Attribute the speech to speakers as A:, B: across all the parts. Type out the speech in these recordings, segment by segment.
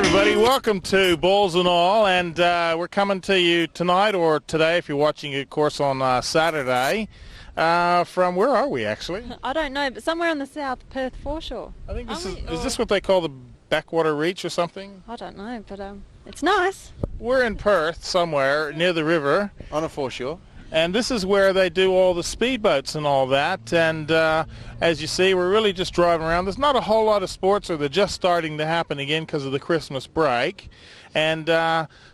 A: Everybody, welcome to Balls and All, and we're coming to you tonight or today if you're watching it, of course, on Saturday. From where are we actually?
B: I don't know, but somewhere on the South Perth foreshore.
A: I think this is this what they call the backwater reach or something?
B: I don't know, but it's nice.
A: We're in Perth somewhere near the river.
C: On a foreshore.
A: And this is where they do all the speedboats and all that. And as you see, we're really just driving around. There's not a whole lot of sports, or they're just starting to happen again because of the Christmas break. And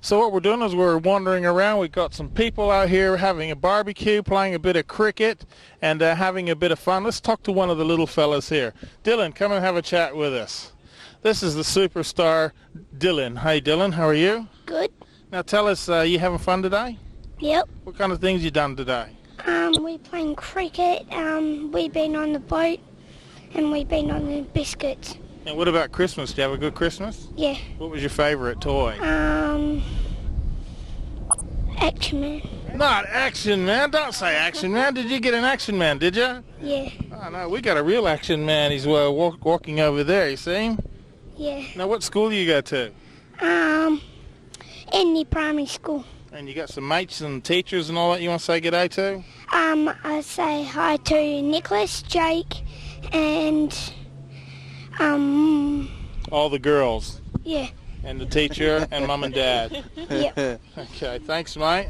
A: so what we're doing is we're wandering around. We've got some people out here having a barbecue, playing a bit of cricket, and having a bit of fun. Let's talk to one of the little fellas here. Dylan, come and have a chat with us. This is the superstar Dylan. Hey, Dylan, how are you?
D: Good.
A: Now tell us, you having fun today?
D: Yep.
A: What kind of things you done today?
D: We're playing cricket, we've been on the boat, and we've been on the biscuits.
A: And what about Christmas? Do you have a good Christmas?
D: Yeah.
A: What was your favourite toy?
D: Action Man.
A: Not Action Man. Don't say Action Man. Did you get an Action Man, did you?
D: Yeah.
A: Oh, no, we got a real Action Man. He's walking over there, you see him?
D: Yeah.
A: Now, what school do you go to?
D: In the primary school.
A: And you got some mates and teachers and all that you want to say g'day to?
D: I say hi to Nicholas, Jake, and,
A: All the girls.
D: yeah.
A: And the teacher and mum and dad.
D: Yep.
A: Okay, thanks, mate.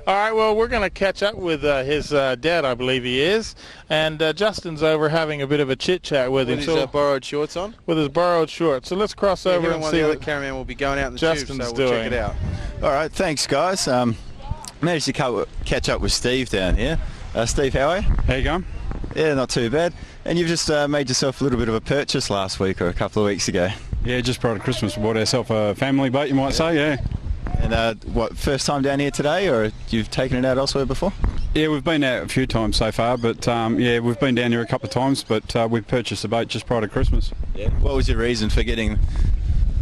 A: All right, well, we're going to catch up with his dad, I believe he is. And Justin's over having a bit of a chit-chat with him.
C: With his borrowed shorts on?
A: With his borrowed shorts. So let's cross over and see
C: what
A: what
C: the cameraman will be going out in the
A: Justin's
C: tube, so
A: doing.
C: we'll check it out.
E: All right, thanks, guys. Managed to catch up with Steve down here. Steve, how are you?
F: How you going?
E: Yeah, not too bad. And you've just made yourself a little bit of a purchase last week or a couple of weeks ago.
F: Yeah, just prior to Christmas, we bought ourselves a family boat, you might say, yeah.
E: And what, first time down here today, or you've taken it out elsewhere before?
F: Yeah, we've been out a few times so far, but yeah, we've been down here a couple of times, but we purchased a boat just prior to Christmas.
E: Yeah. What was your reason for getting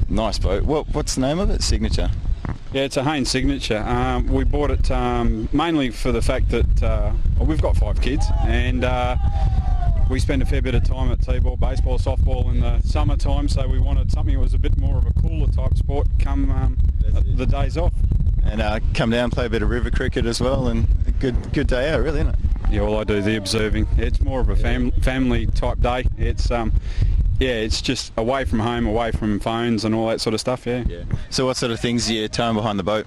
E: nice boat? What's the name of it? Signature?
F: Yeah, it's a Haynes Signature. We bought it mainly for the fact that well, we've got 5 kids, and we spend a fair bit of time at t-ball, baseball, softball in the summertime, so we wanted something that was a bit more of a cooler type sport come the days off.
E: And come down, play a bit of river cricket as well, and a good day out, really, isn't it?
F: Yeah, well, I do the observing. It's more of a family type day. It's yeah, it's just away from home, away from phones and all that sort of stuff, yeah.
E: So what sort of things are you towing behind the boat?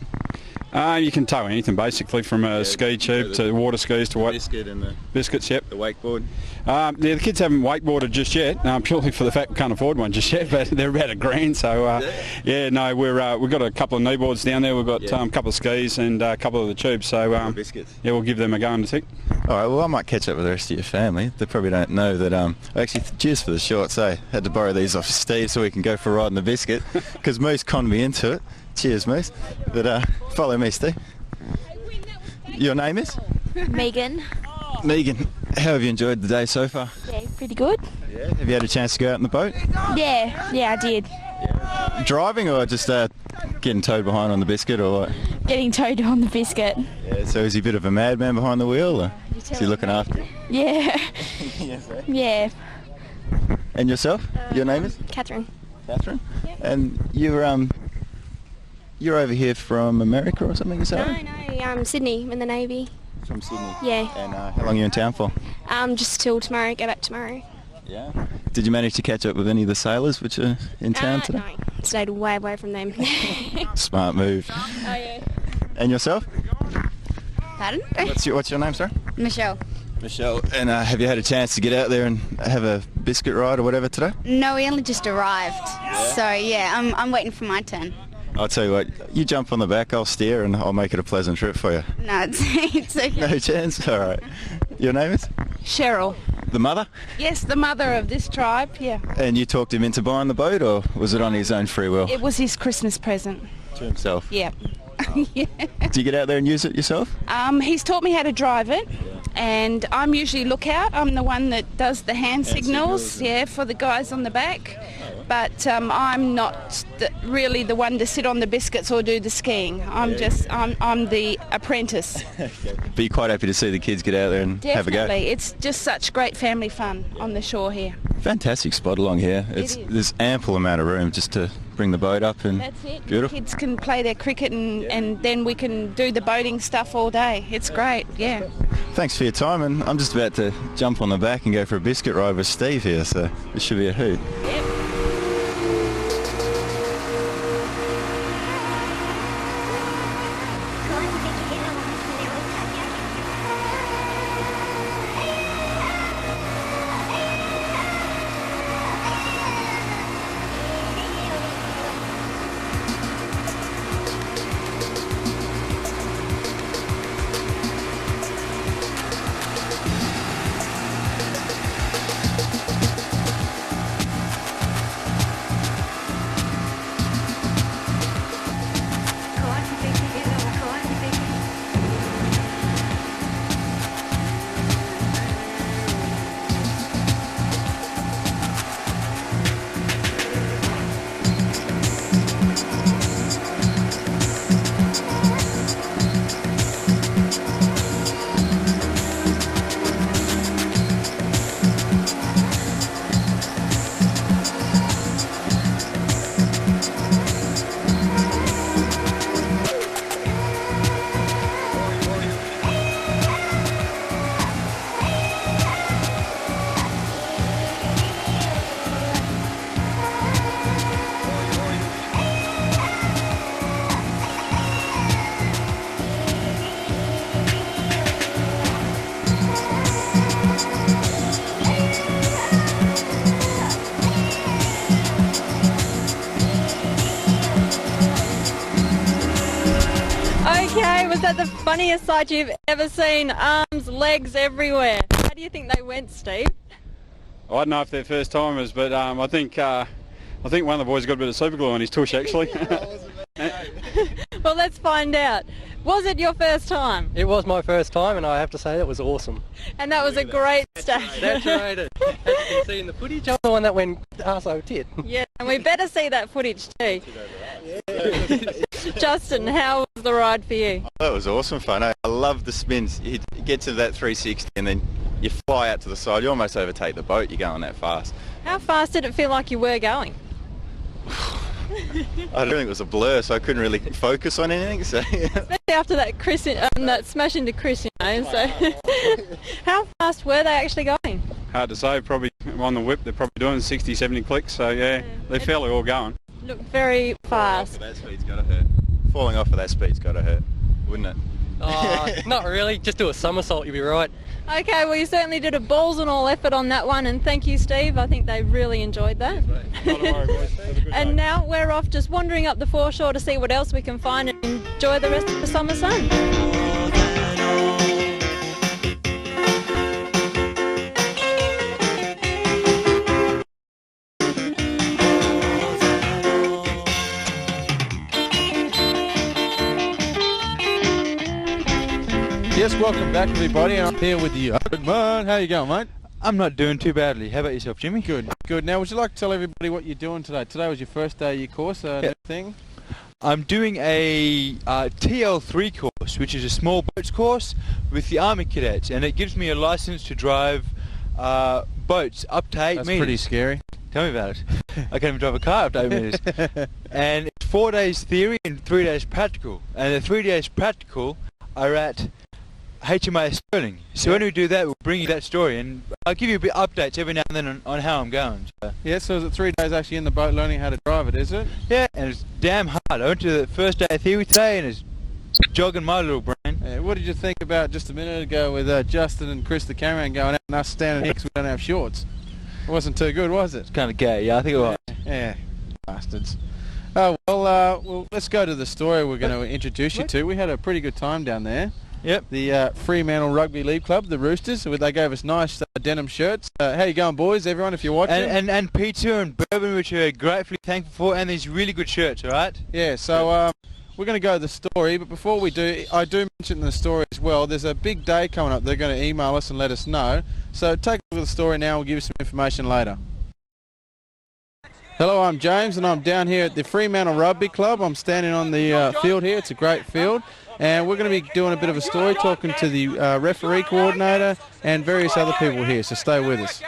F: You can tow anything basically, from a ski tube to water skis to what?
E: Biscuit and the
F: Biscuits, yep.
E: wakeboard.
F: Yeah, the kids haven't wakeboarded just yet, purely for the fact we can't afford one just yet, but they're about $1,000, so yeah, no, we've got a couple of kneeboards down there, we've got a couple of skis and a couple of the tubes, so
E: biscuits.
F: yeah, we'll give them a go in a tick.
E: All right, well, I might catch up with the rest of your family. They probably don't know that, actually, cheers for the shorts, eh? Had to borrow these off Steve so we can go for a ride in the biscuit, because Moose conned me into it. Cheers, Moose. But follow me, Steve. Your name is?
G: Megan.
E: Megan, how have you enjoyed the day so far?
G: Yeah, pretty good.
E: Yeah. Have you had a chance to go out in the boat?
G: Yeah, I did.
E: Driving or just getting towed behind on the biscuit or what?
G: Getting towed on the biscuit.
E: Yeah, so is he a bit of a madman behind the wheel or is he looking after you?
G: Yeah.
E: Yes, eh?
G: Yeah.
E: And yourself? Your name is?
G: Catherine.
E: Catherine? Yep. And you're over here from America or something, is that right?
H: No, Sydney, in the Navy.
E: From Sydney?
H: Yeah.
E: And how long are you in town for?
H: Just till tomorrow, go back tomorrow.
E: Yeah. Did you manage to catch up with any of the sailors which are in town today?
H: No, stayed way away from them.
E: Smart move.
H: Oh yeah.
E: And yourself?
H: Pardon?
E: What's your name, sir?
H: Michelle.
E: Michelle. And have you had a chance to get out there and have a biscuit ride or whatever today?
I: No, we only just arrived. So yeah, I'm waiting for my turn.
E: I'll tell you what, you jump on the back, I'll steer and I'll make it a pleasant trip for you.
I: No, it's okay.
E: No chance? All right. Your name is?
J: Cheryl.
E: The mother?
J: Yes, the mother of this tribe, yeah.
E: And you talked him into buying the boat or was it on his own free will?
J: It was his Christmas present.
E: To himself?
J: Yeah.
E: Yeah. Do you get out there and use it yourself?
J: He's taught me how to drive it, and I'm usually lookout. I'm the one that does the hand signals, yeah, for the guys on the back. But I'm not really the one to sit on the biscuits or do the skiing. I'm the apprentice.
E: But you're quite happy to see the kids get out there and have a go?
J: Definitely. It's just such great family fun on the shore here.
E: Fantastic spot along here. There's ample amount of room just to bring the boat up and
J: That's it.
E: beautiful.
J: Kids can play their cricket and then we can do the boating stuff all day. It's great, yeah.
E: Thanks for your time, and I'm just about to jump on the back and go for a biscuit ride with Steve here, so it should be a hoot.
J: Yep.
B: Okay, was that the funniest sight you've ever seen? Arms, legs everywhere. How do you think they went, Steve?
F: I don't know if they're first timers, but I think one of the boys got a bit of super glue on his tush actually.
B: Well, let's find out. Was it your first time?
K: It was my first time, and I have to say it was awesome.
B: And that was a great start.
K: Saturated. As you can see in the footage, I'm the one that went arse tit.
B: Yeah, and we better see that footage too. Justin, how was the ride for you?
E: That was awesome fun. I love the spins. You get to that 360 and then you fly out to the side. You almost overtake the boat. You're going that fast.
B: How fast did it feel like you were going?
E: I don't think it was a blur, so I couldn't really focus on anything. So
B: Especially after that that smash into Chris, you know. So, how fast were they actually going?
F: Hard to say, probably on the whip they're probably doing 60, 70 clicks, so yeah, they're fairly all going.
B: Looked very fast.
E: that speed's got to hurt. Falling off of that speed's got to hurt, wouldn't it?
K: Not really, just do a somersault, you'll be right.
B: Okay, well you certainly did a balls and all effort on that one, and thank you, Steve. I think they really enjoyed that. And now we're off just wandering up the foreshore to see what else we can find and enjoy the rest of the summer sun.
L: Yes, welcome back everybody, and I'm here with you. Good man, how you going, mate?
M: I'm not doing too badly. How about yourself, Jimmy?
L: Good, good. Now, would you like to tell everybody what you're doing today? Today was your first day of your course, new thing?
M: I'm doing a TL3 course, which is a small boats course with the Army cadets, and it gives me a license to drive boats up to 8 meters.
L: That's pretty scary.
M: Tell me about it. I can't even drive a car up to 8 meters. And it's 4 days theory and 3 days practical. And the 3 days practical are at HMAS Sterling. So when we do that, we'll bring you that story, and I'll give you a bit updates every now and then on how I'm going. So.
L: Yeah, so is it 3 days actually in the boat learning how to drive it, is it?
M: Yeah, and it's damn hard. I went to the first day of theory today, and it's jogging my little brain.
L: Yeah, what did you think about just a minute ago with Justin and Chris the cameraman going out and us standing next to we don't have shorts? It wasn't too good, was it?
M: It's kind of gay, yeah, I think it was.
L: Yeah, bastards. Oh, well, let's go to the story we're going to introduce you to. We had a pretty good time down there.
M: Yep.
L: The Fremantle Rugby League Club, the Roosters, they gave us nice denim shirts. How you going, boys, everyone, if you're watching?
M: And pizza and bourbon, which we're gratefully thankful for, and these really good shirts, all right?
L: Yeah, so we're going to go to the story, but before we do, I do mention in the story as well, there's a big day coming up. They're going to email us and let us know. So take a look at the story now, we'll give you some information later. Hello, I'm James, and I'm down here at the Fremantle Rugby Club. I'm standing on the field here. It's a great field. And we're going to be doing a bit of a story, talking to the referee coordinator and various other people here, so stay with us.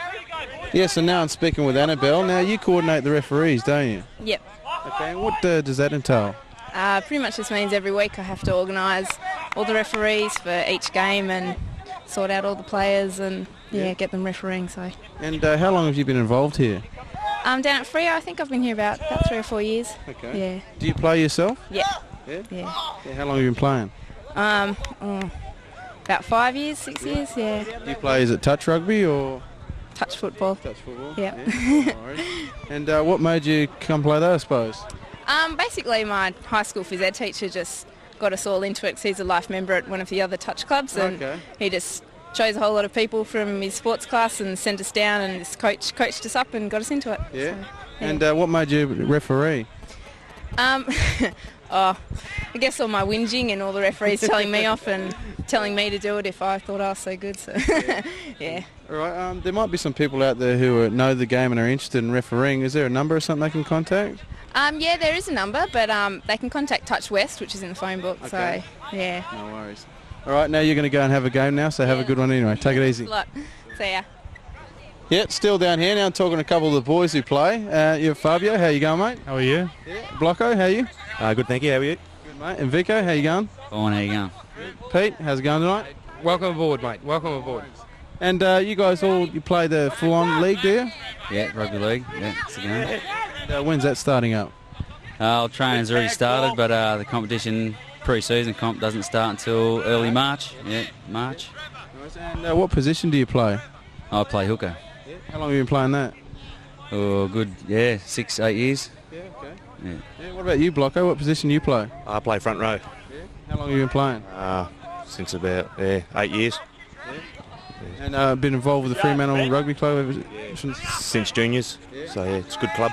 L: Yeah, so now I'm speaking with Annabelle. Now you coordinate the referees, don't you?
N: Yep.
L: Okay, and what does that entail?
N: Pretty much just means every week I have to organise all the referees for each game and sort out all the players and get them refereeing. So.
L: And how long have you been involved here?
N: Down at Freo, I think I've been here about 3 or 4 years.
L: Okay.
N: Yeah.
L: Do you play yourself?
N: Yeah.
L: Yeah?
N: Yeah.
L: How long have you been playing?
N: About 5 years, 6 years, yeah.
L: Do you play, is it touch rugby or?
N: Touch football.
L: Touch football?
N: Yep.
L: Yeah. No worries. And what made you come play that, I suppose?
N: Basically my high school phys ed teacher just got us all into it because he's a life member at one of the other touch clubs, and he just chose a whole lot of people from his sports class and sent us down, and this coached us up and got us into it.
L: Yeah.
N: So,
L: And what made you referee?
N: I guess all my whinging and all the referees telling me off and telling me to do it if I thought I was so good. So yeah.
L: All right. There might be some people out there who know the game and are interested in refereeing. Is there a number or something they can contact?
N: Yeah, there is a number, but they can contact Touch West, which is in the phone book.
L: Okay.
N: So yeah.
L: No worries. All right, now you're going to go and have a game now, so have a good one anyway. Take it easy.
N: Good luck. See ya.
L: Yeah, still down here now. I'm talking to a couple of the boys who play. You're Fabio. How you going, mate?
O: How are you?
L: Yeah. Blocko, how are you?
O: Good, thank you. How are you?
L: Good, mate. And Vico, how you going?
P: Fine, how you going?
L: Pete, how's it going tonight?
K: Welcome aboard, mate. Welcome aboard.
L: And you guys you play the full-on league, do you?
P: Yeah, rugby league. Yeah, it's a game.
L: And, when's that starting up?
P: Training's already started, but the competition, pre-season comp, doesn't start until early March. Yeah, March.
L: And what position do you play?
P: I play hooker.
L: How long have you been playing that?
P: Oh, good, 6, 8 years.
L: Yeah, okay.
P: Yeah.
L: What about you, Blocko? What position do you play?
O: I play front row.
L: How long have you been playing?
O: Since about 8 years.
L: And been involved with the Fremantle Rugby Club
O: Since juniors. So yeah, it's a good club.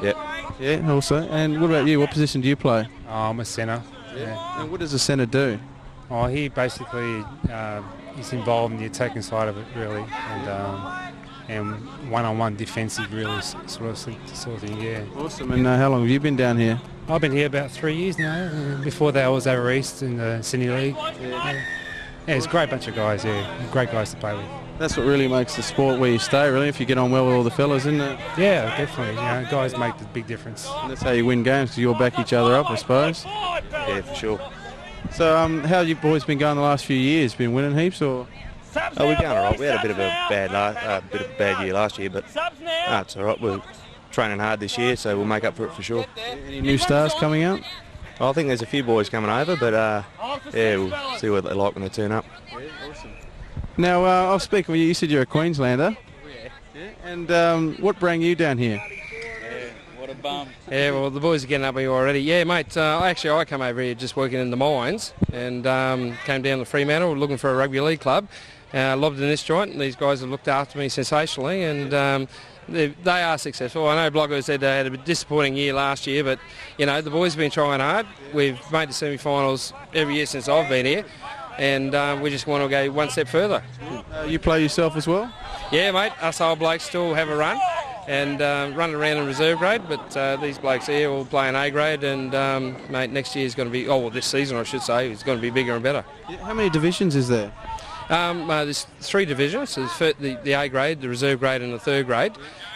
O: Yep.
L: Yeah, also. And what about you? What position do you play?
O: I'm a centre. Yeah.
L: And what does a centre do?
O: Oh, he basically is involved in the attacking side of it, really, and one-on-one defensive, really, sort of thing. Yeah.
L: Awesome. And how long have you been down here?
O: I've been here about 3 years now. Before that, I was over east in the Sydney League. Yeah, it's a great bunch of guys. Yeah, great guys to play with.
L: That's what really makes the sport where you stay, really, if you get on well with all the fellas, isn't it?
O: Yeah, definitely. Guys make the big difference.
L: And that's how you win games, because you all back each other up, I suppose.
O: Yeah, for sure.
L: So how have you boys been going the last few years? Been winning heaps, or?
O: Oh, we're going all right. We had a bit of a bad year last year, but it's all right. We're training hard this year, so we'll make up for it for sure.
L: Any new stars coming out?
O: I think there's a few boys coming over, but we'll see what they're like when they turn up.
L: Now, I'll speak with you. You said you're a Queenslander. Yeah. And what brought you down here?
P: What a bum.
K: Yeah, well, the boys are getting up here already. Yeah, mate, I come over here just working in the mines and came down to Fremantle looking for a rugby league club. Lobbed in this joint, and these guys have looked after me sensationally, and they are successful. I know Blogger said they had a disappointing year last year, but, the boys have been trying hard. We've made the semi-finals every year since I've been here, and we just want to go one step further.
L: You play yourself as well?
K: Yeah, mate, us old blokes still have a run and run around in reserve grade, but these blokes here will play in A grade, and mate, next year is going to be, this season I should say, is going to be bigger and better.
L: Yeah, how many divisions is there?
K: There's 3 divisions. There's the A grade, the reserve grade and the third grade.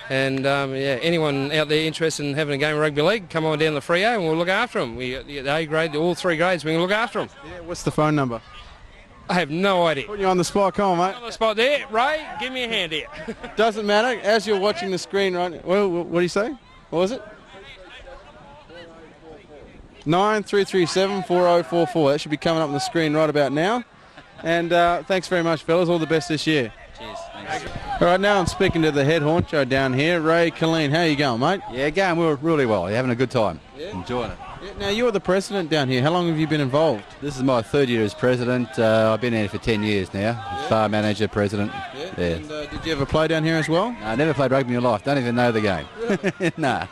K: And anyone out there interested in having a game of rugby league, come on down the Freo and we'll look after them. We got the A grade, all 3 grades, we can look after them.
L: Yeah, what's the phone number?
K: I have no idea.
L: Putting you on the spot, come on, mate.
K: On the spot there, Ray, give me a hand here.
L: Doesn't matter. As you're watching the screen right, well, what do you say? What was it? 9337-4044. That should be coming up on the screen right about now. And thanks very much, fellas. All the best this year.
P: Cheers. Thanks.
L: All right, now I'm speaking to the head honcho down here, Ray Colleen. How you going, mate?
Q: Yeah, going really well. You're having a good time.
L: Yeah.
Q: Enjoying it.
L: Yeah, now, you're the president down here. How long have you been involved?
Q: This is my 3rd year as president. I've been here for 10 years now.
L: Yeah.
Q: Bar manager, president.
L: Yeah.
Q: Yeah.
L: And did you ever play down here as well?
Q: No, I never played rugby in my life. Don't even know the game.
L: Really?
Q: Nah.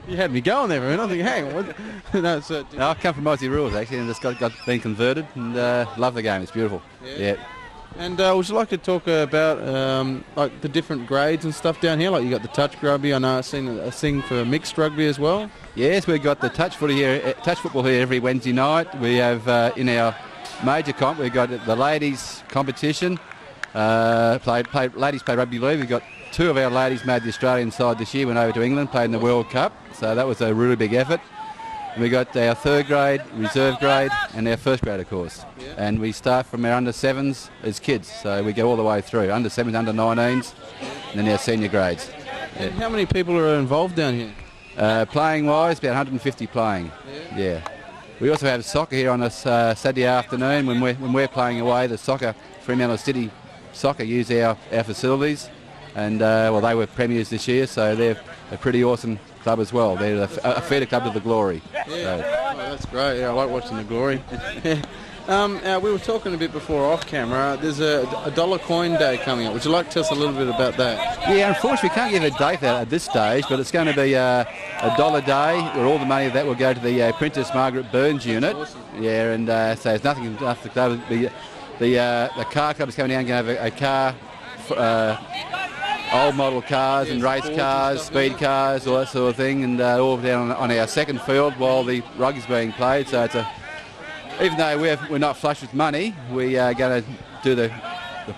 L: You had me going there, man. I think, hang on. What?
Q: No, I come from Aussie rules, actually, and just got been converted, and love the game. It's beautiful. Yeah.
L: And would you like to talk about like the different grades and stuff down here? Like you got the touch rugby. I know I've seen a thing for mixed rugby as well.
Q: Yes, we've got the touch football here every Wednesday night. We have in our major comp, we've got the ladies competition. Ladies play rugby league. We've got two of our ladies made the Australian side this year, went over to England, played in the World Cup, so that was a really big effort. And we got our third grade, reserve grade, and our first grade, of course. Yeah. And we start from our under 7s as kids, so we go all the way through, under 7s, under 19s, and then our senior grades. Yeah.
L: And how many people are involved down here?
Q: Playing wise, about 150 playing. Yeah. We also have soccer here on a Saturday afternoon when we're playing away. The soccer, Fremantle City Soccer, use our facilities, and well, they were premiers this year, so they're a pretty awesome club as well. They're a feeder club to the Glory.
L: Yeah. So. Oh, that's great. Yeah, I like watching the Glory. We were talking a bit before off camera. There's a dollar coin day coming up. Would you like to tell us a little bit about that?
Q: Yeah, unfortunately we can't give a date out at this stage, but it's going to be a $1 day where all the money of that will go to the Princess Margaret Burns unit. Awesome. Yeah, and so there's nothing enough to cover. The car club is coming down, going to have a car, old model cars and race cars, speed cars, all that sort of thing, and all down on our second field while the rugby's being played. So it's even though we're not flush with money, we are going to do the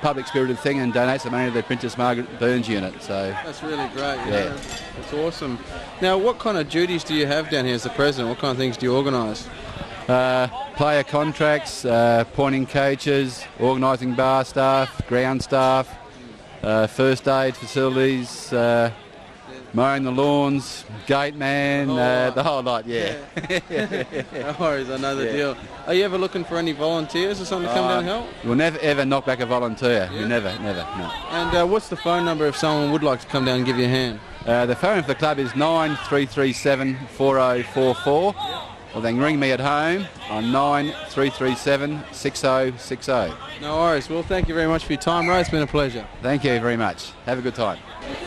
Q: public spirited thing and donate some money to the Princess Margaret Burns unit. So
L: that's really great. Yeah, that's awesome. Now, what kind of duties do you have down here as the president? What kind of things do you organise?
Q: Player contracts, pointing coaches, organising bar staff, ground staff, first aid facilities, mowing the lawns, gate man, the whole lot, yeah.
L: No worries, I know the deal. Are you ever looking for any volunteers or something to come down and help?
Q: We'll never ever knock back a volunteer. We never, no.
L: And what's the phone number if someone would like to come down and give you a hand?
Q: The phone for the club is 9337 4044. Or they can ring me at home on 9337 6060.
L: No worries. Well, thank you very much for your time, Ray. It's been a pleasure.
Q: Thank you very much. Have a good time.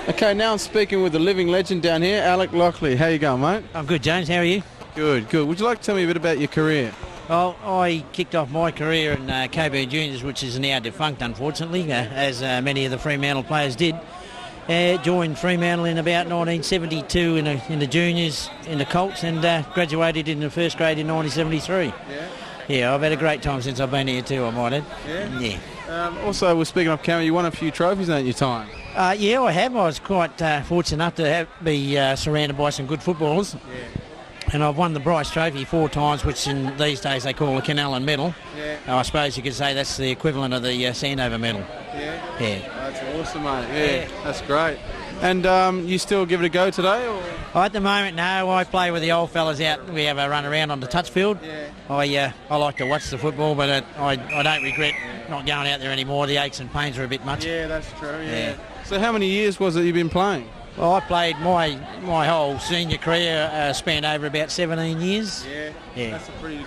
L: Okay, now I'm speaking with the living legend down here, Alec Lockley. How you going, mate?
R: I'm good, James. How are you?
L: Good. Would you like to tell me a bit about your career?
R: Well, I kicked off my career in KB Juniors, which is now defunct, unfortunately, as many of the Fremantle players did. Joined Fremantle in about 1972 in the juniors, in the Colts, and graduated in the first grade in 1973. Yeah, I've had a great time since I've been here too, I might add.
L: Yeah. Also, we're speaking off camera, you won a few trophies in your time.
R: Yeah, I have. I was quite fortunate enough to be surrounded by some good footballers. And I've won the Bryce Trophy 4 times, which in these days they call the Canellan Medal. I suppose you could say that's the equivalent of the Sandover Medal. Yeah.
L: That's awesome, mate. Yeah, that's great. And you still give it a go today? Or?
R: At the moment, no. I play with the old fellas out. We have a run around on the touch field. I like to watch the football, but I don't regret not going out there anymore. The aches and pains are a bit much.
L: Yeah, that's true. Yeah. So how many years was it you've been playing?
R: Well, I played my whole senior career spanned over about 17 years. Yeah.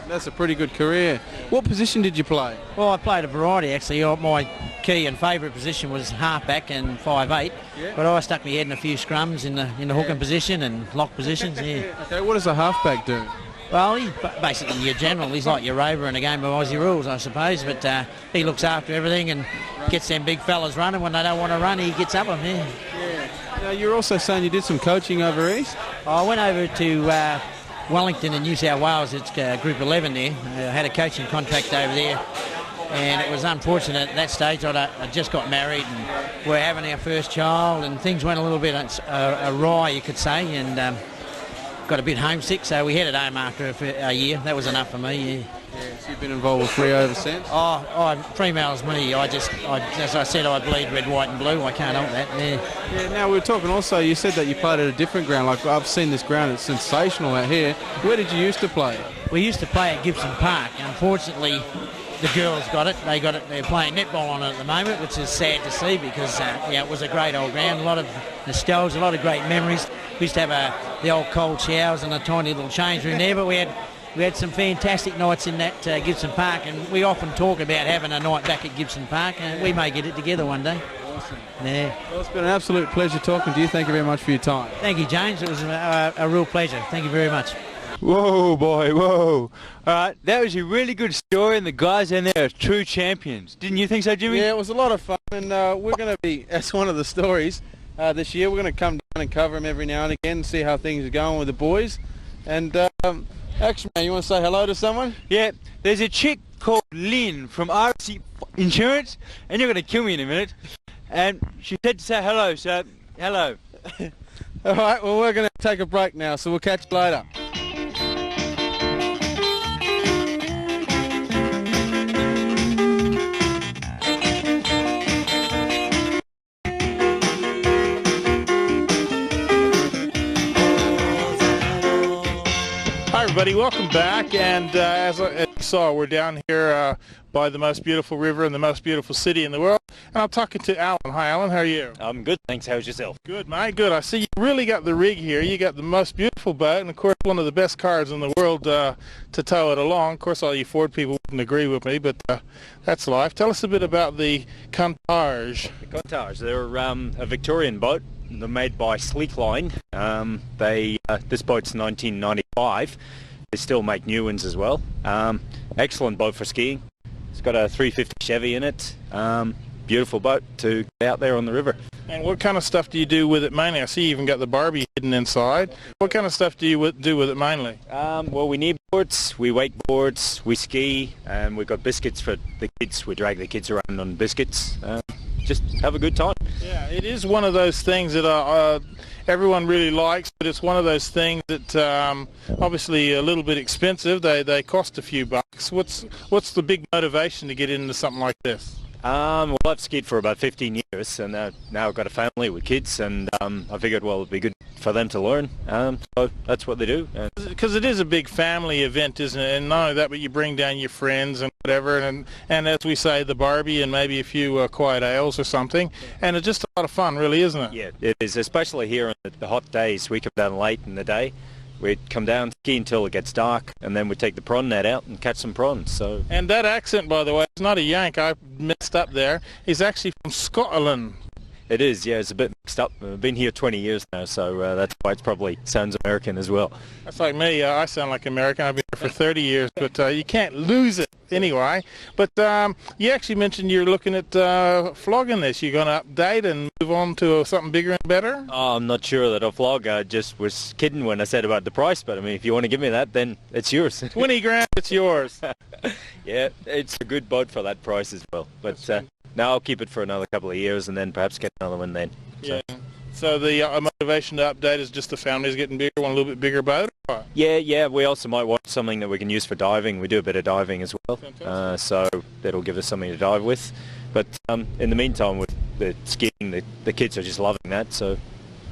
L: That's a pretty good career. What position did you play?
R: Well, I played a variety actually. My key and favourite position was halfback and 5'8", but I stuck my head in a few scrums in the hooking position and lock positions.
L: Okay, what does a halfback do?
R: Well, he's basically your general. He's like your rover in a game of Aussie rules, I suppose, but he looks after everything and gets them big fellas running. When they don't want to run, he gets up them.
L: Now, you're also saying you did some coaching over east?
R: I went over to Wellington in New South Wales. It's Group 11 there. I had a coaching contract over there, and it was unfortunate at that stage. I just got married and we're having our first child, and things went a little bit awry, you could say, and got a bit homesick, so we headed home after a year. That was enough for me.
L: So you've been involved with Freo ever since?
R: Fremantle's me. As I said, I bleed red, white and blue. I can't help that.
L: Yeah, now we were talking also, you said that you played at a different ground. Like, I've seen this ground, it's sensational out here. Where did you used to play?
R: We used to play at Gibson Park. Unfortunately, the girls got it. They're playing netball on it at the moment, which is sad to see because it was a great old ground. A lot of nostalgia, a lot of great memories. We used to have the old cold showers and a tiny little change room there, but we had some fantastic nights in that Gibson Park, and we often talk about having a night back at Gibson Park, and we may get it together one day.
L: Awesome.
R: Yeah.
L: Well, it's been an absolute pleasure talking to you. Thank you very much for your time.
R: Thank you, James. It was a real pleasure. Thank you very much.
M: Whoa, boy, whoa. All right, that was a really good story, and the guys in there are true champions. Didn't you think so, Jimmy?
L: Yeah, it was a lot of fun, and we're going to be, as one of the stories this year, we're going to come down and cover them every now and again and see how things are going with the boys. And actually, man, you want to say hello to someone?
M: Yeah, there's a chick called Lynn from RC Insurance, and you're going to kill me in a minute. And she said to say hello, so hello.
L: All right, well, we're going to take a break now, so we'll catch you later.
A: Hi everybody, welcome back, and as you saw, we're down here by the most beautiful river in the most beautiful city in the world, and I'm talking to Alan. Hi Alan, how are you?
S: I'm good, thanks. How's yourself?
A: Good, mate, good. I see you really got the rig here. You got the most beautiful boat, and of course one of the best cars in the world to tow it along. Of course all you Ford people wouldn't agree with me, but that's life. Tell us a bit about the Countach.
S: The Countach, they're a Victorian boat. They're made by Sleekline. This boat's 1995. They still make new ones as well. Excellent boat for skiing. It's got a 350 Chevy in it. Beautiful boat to get out there on the river.
A: And what kind of stuff do you do with it mainly? I see you even got the Barbie hidden inside. What kind of stuff do you do with it mainly?
S: Well, we knee boards, we wakeboards, we ski, and we've got biscuits for the kids. We drag the kids around on biscuits. Just have a good time.
A: Yeah, it is one of those things that everyone really likes, but it's one of those things that obviously a little bit expensive. They cost a few bucks. What's the big motivation to get into something like this?
S: Well, I've skied for about 15 years, and now I've got a family with kids, and I figured, well, it'd be good for them to learn. So that's what they do.
A: Because it is a big family event, isn't it? And not only that, but you bring down your friends and whatever, and as we say, the Barbie and maybe a few quiet ales or something, and it's just a lot of fun, really, isn't it?
S: Yeah, it is, especially here on the hot days. We come down late in the day. We'd come down, ski until it gets dark, and then we'd take the prawn net out and catch some prawns. So.
A: And that accent, by the way, is not a Yank. I messed up there. He's actually from Scotland.
S: It is, yeah. It's a bit mixed up. I've been here 20 years now, so that's why it probably sounds American as well.
A: That's like me. I sound like American. I've been here for 30 years, but you can't lose it anyway. But you actually mentioned you're looking at flogging this. You're going to update and move on to something bigger and better?
S: Oh, I'm not sure that I'll flog. I just was kidding when I said about the price, but I mean, if you want to give me that, then it's yours.
A: 20 grand, it's yours.
S: Yeah, it's a good boat for that price as well. But now I'll keep it for another couple of years and then perhaps get another one then.
A: Yeah. So the motivation to update is just the family's getting bigger, want a little bit bigger boat? Or?
S: Yeah. We also might want something that we can use for diving. We do a bit of diving as well, so that'll give us something to dive with. But in the meantime, with the skiing, the kids are just loving that. So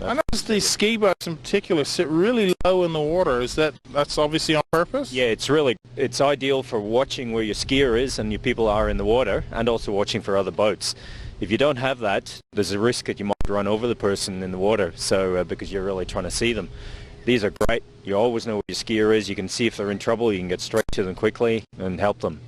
A: I noticed these ski boats in particular sit really low in the water. That's obviously on purpose?
S: Yeah, it's ideal for watching where your skier is and your people are in the water, and also watching for other boats. If you don't have that, there's a risk that you might run over the person in the water, so because you're really trying to see them. These are great. You always know where your skier is. You can see if they're in trouble. You can get straight to them quickly and help them.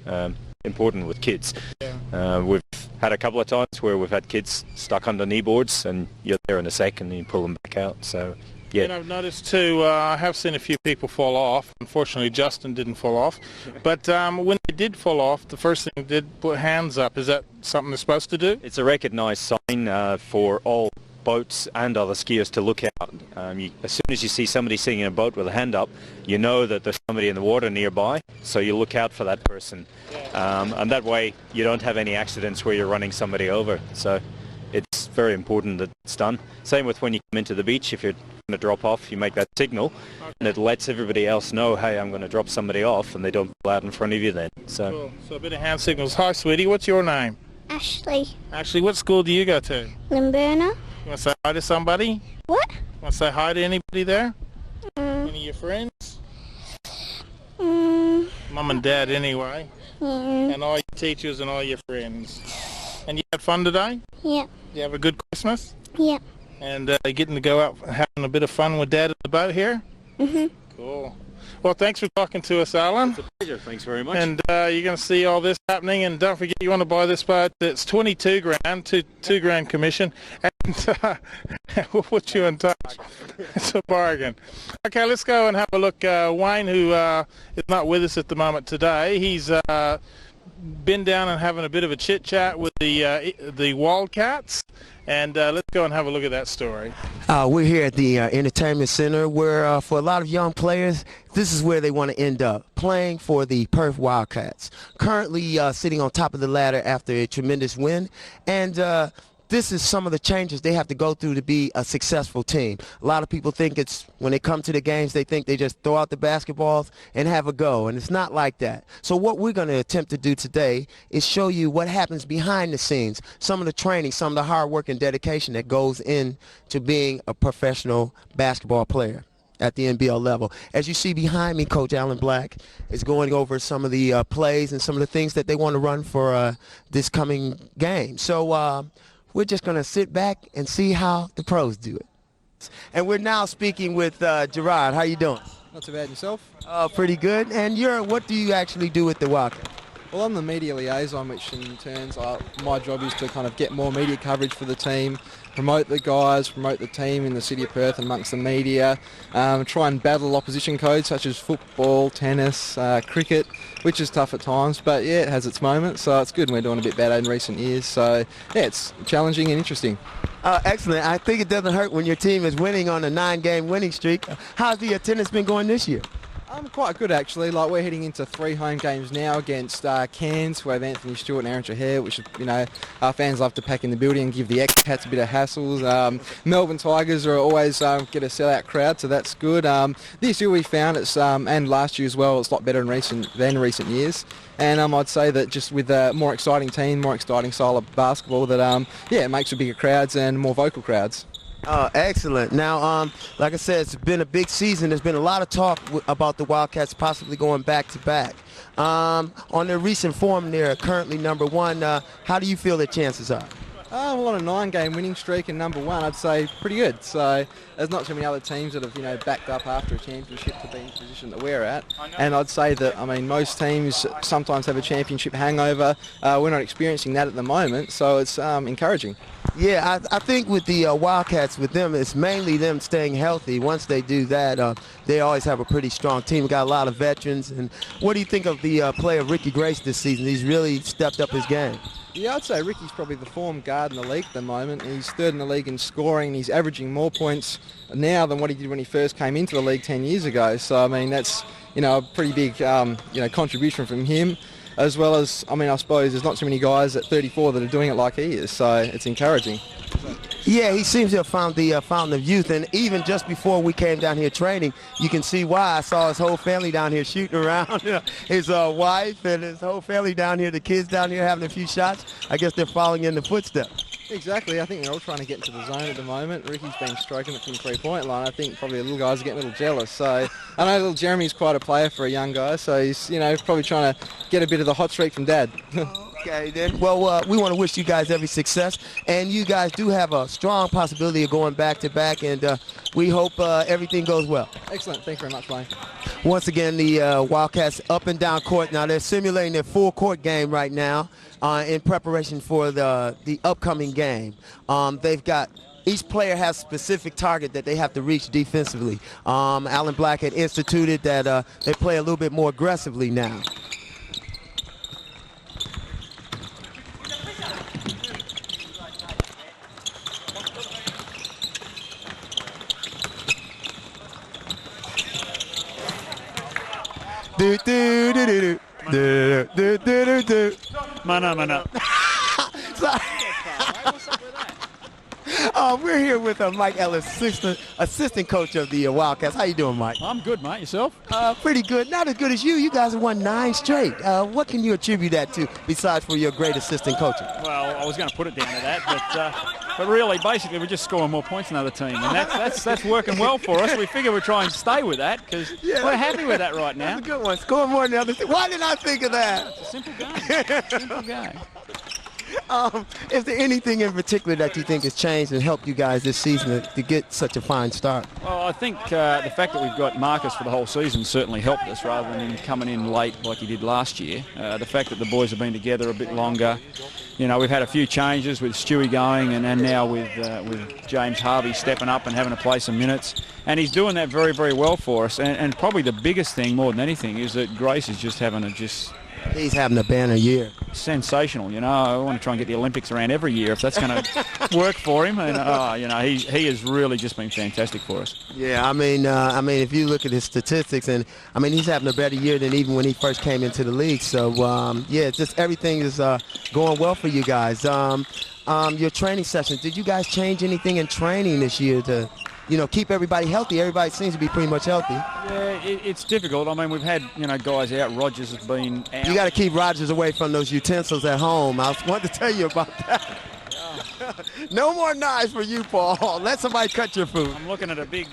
S: Important with kids. Yeah. We've had a couple of times where we've had kids stuck under knee boards, and you're there in a second and you pull them back out. So, yeah.
A: And I've noticed too, I have seen a few people fall off. Unfortunately, Justin didn't fall off. But when they did fall off, the first thing they did, put hands up. Is that something they're supposed to do?
S: It's a recognised sign for all boats and other skiers to look out. As soon as you see somebody sitting in a boat with a hand up, you know that there's somebody in the water nearby, so you look out for that person. And that way you don't have any accidents where you're running somebody over. So it's very important that it's done. Same with when you come into the beach. If you're going to drop off, you make that signal, and it lets everybody else know, hey, I'm going to drop somebody off, and they don't pull out in front of you then. So,
A: cool. So a bit of hand signals. Hi, sweetie. What's your name?
D: Ashley.
A: Ashley, what school do you go to?
D: Limburna.
A: You want to say hi to somebody?
D: What?
A: Want to say hi to anybody there? Any of your friends? Mum and Dad anyway. And all your teachers and all your friends. And you had fun today?
D: Yeah.
A: You have a good Christmas?
D: Yeah.
A: And getting to go out having a bit of fun with Dad at the boat here? Cool. Well, thanks for talking to us, Alan.
S: It's a pleasure. Thanks very much.
A: And you're going to see all this happening. And don't forget, you want to buy this boat. It's 22 grand, two grand commission. And we'll put you in touch. It's a bargain. Okay, let's go and have a look. Wayne, who is not with us at the moment today, he's been down and having a bit of a chit-chat with the Wildcats. And let's go and have a look at that story.
T: We're here at the Entertainment Center where for a lot of young players, this is where they want to end up, playing for the Perth Wildcats. Currently sitting on top of the ladder after a tremendous win. And this is some of the changes they have to go through to be a successful team. A lot of people think it's, when they come to the games, they think they just throw out the basketballs and have a go, and it's not like that. So what we're going to attempt to do today is show you what happens behind the scenes, some of the training, some of the hard work and dedication that goes into being a professional basketball player at the NBL level. As you see behind me, Coach Alan Black is going over some of the plays and some of the things that they want to run for this coming game. So we're just going to sit back and see how the pros do it. And we're now speaking with Gerard. How you doing?
U: Not too bad. Yourself?
T: Pretty good. And what do you actually do with the Wildcats?
U: Well, I'm the media liaison, which in turns, my job is to kind of get more media coverage for the team, promote the guys, promote the team in the city of Perth amongst the media, try and battle opposition codes such as football, tennis, cricket, which is tough at times, but yeah, it has its moments, so it's good, and we're doing a bit better in recent years, so yeah, it's challenging and interesting.
T: Excellent. I think it doesn't hurt when your team is winning on a 9-game winning streak. How's the attendance been going this year?
U: Quite good actually. Like, we're heading into 3 home games now against Cairns, who have Anthony Stewart and Aaron Trahare, which, you know, our fans love to pack in the building and give the expats a bit of hassles. Melbourne Tigers are always get a sellout crowd, so that's good. This year we found it's, and last year as well, it's a lot better than recent years. And I'd say that just with a more exciting team, more exciting style of basketball, that yeah, it makes for bigger crowds and more vocal crowds.
T: Excellent. Now, like I said, it's been a big season. There's been a lot of talk about the Wildcats possibly going back-to-back. On their recent form, they're currently #1. How do you feel their chances are?
U: Well, on a 9-game winning streak and #1, I'd say pretty good. So there's not too many other teams that have, you know, backed up after a championship to be in the position that we're at. And I'd say that, I mean, most teams sometimes have a championship hangover. We're not experiencing that at the moment, so it's encouraging.
T: Yeah, I think with the Wildcats, with them, it's mainly them staying healthy. Once they do that, they always have a pretty strong team. We got a lot of veterans. And what do you think of the play of Ricky Grace this season? He's really stepped up his game.
U: Yeah, I'd say Ricky's probably the form guard in the league at the moment. He's 3rd in the league in scoring. He's averaging more points now than what he did when he first came into the league 10 years ago. So, I mean, that's, you know, a pretty big, you know, contribution from him. As well as, I mean, I suppose there's not too many guys at 34 that are doing it like he is, so it's encouraging.
T: Yeah, he seems to have found the fountain of youth, and even just before we came down here training, you can see why. I saw his whole family down here shooting around, his wife and his whole family down here, the kids down here having a few shots. I guess they're following in the footsteps.
U: Exactly. I think they're all trying to get into the zone at the moment. Ricky's been stroking it from the 3-point line. I think probably the little guys are getting a little jealous. So I know little Jeremy's quite a player for a young guy, so he's, you know, probably trying to get a bit of the hot streak from Dad.
T: Okay, then. Well, we want to wish you guys every success, and you guys do have a strong possibility of going back-to-back, and we hope everything goes well.
U: Excellent. Thanks very much, Wayne.
T: Once again, the Wildcats up and down court. Now, they're simulating their full court game right now in preparation for the upcoming game. They've got each player has a specific target that they have to reach defensively. Alan Black had instituted that they play a little bit more aggressively now.
V: Mana.
T: We're here with Mike Ellis, assistant coach of the Wildcats. How you doing, Mike?
V: I'm good, mate. Yourself?
T: Pretty good. Not as good as you. You guys have won 9 straight. What can you attribute that to, besides for your great assistant coaching?
V: Well, I was going to put it down to that, but really, basically, we're just scoring more points than other team, and that's working well for us. We figure we're trying to stay with that because we're happy with that right now.
T: That's a good one. Scoring more than the other team. Why didn't I think of that?
V: It's a simple game. Simple game.
T: Is there anything in particular that you think has changed and helped you guys this season to get such a fine start?
V: Well, I think the fact that we've got Marcus for the whole season certainly helped us rather than coming in late like he did last year. The fact that the boys have been together a bit longer. You know, we've had a few changes with Stewie going and now with James Harvey stepping up and having to play some minutes. And he's doing that very, very well for us. And probably the biggest thing more than anything is that Grace is just having a
T: He's having a banner year.
V: Sensational, you know. I want to try and get the Olympics around every year if that's going to work for him. And you know, he has really just been fantastic for us.
T: Yeah, I mean, if you look at his statistics, and I mean, he's having a better year than even when he first came into the league. So yeah, just everything is going well for you guys. Your training sessions, did you guys change anything in training this year to, you know, keep everybody healthy? Everybody seems to be pretty much healthy.
V: Yeah, it's difficult. I mean, we've had, you know, guys out. Rogers has been out.
T: You got to keep Rogers away from those utensils at home. I wanted to tell you about that. No more knives for you, Paul. Let somebody cut your food.
V: I'm looking at a big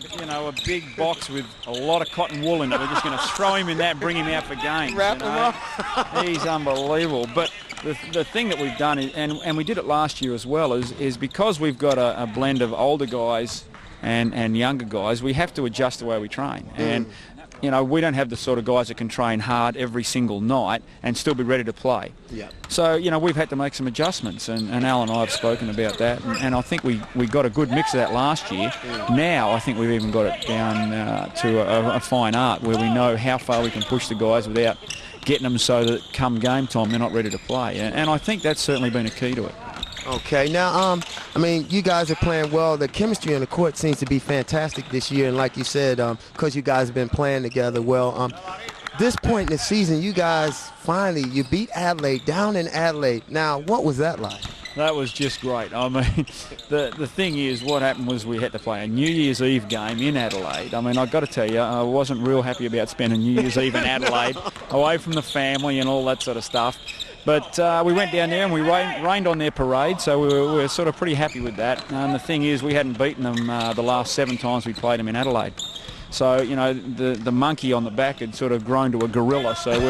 V: box with a lot of cotton wool in it. We're just going to throw him in that and bring him out for games.
T: Wrap him up.
V: He's unbelievable. But the thing that we've done, and we did it last year as well, is because we've got a blend of older guys and younger guys, we have to adjust the way we train. And you know, we don't have the sort of guys that can train hard every single night and still be ready to play.
T: Yeah.
V: So, you know, we've had to make some adjustments, and Al and I have spoken about that, and I think we got a good mix of that last year. Now I think we've even got it down to a fine art where we know how far we can push the guys without getting them so that come game time they're not ready to play. And I think that's certainly been a key to it.
T: Okay, now, I mean, you guys are playing well. The chemistry on the court seems to be fantastic this year, and like you said, because you guys have been playing together well. This point in the season, you guys you beat Adelaide down in Adelaide. Now, what was that like?
V: That was just great. I mean, the thing is, what happened was we had to play a New Year's Eve game in Adelaide. I mean, I've got to tell you, I wasn't real happy about spending New Year's Eve in Adelaide, away from the family and all that sort of stuff. But we went down there and we rained on their parade, so we were sort of pretty happy with that. And the thing is, we hadn't beaten them the last 7 times we played them in Adelaide. So, you know, the monkey on the back had sort of grown to a gorilla, so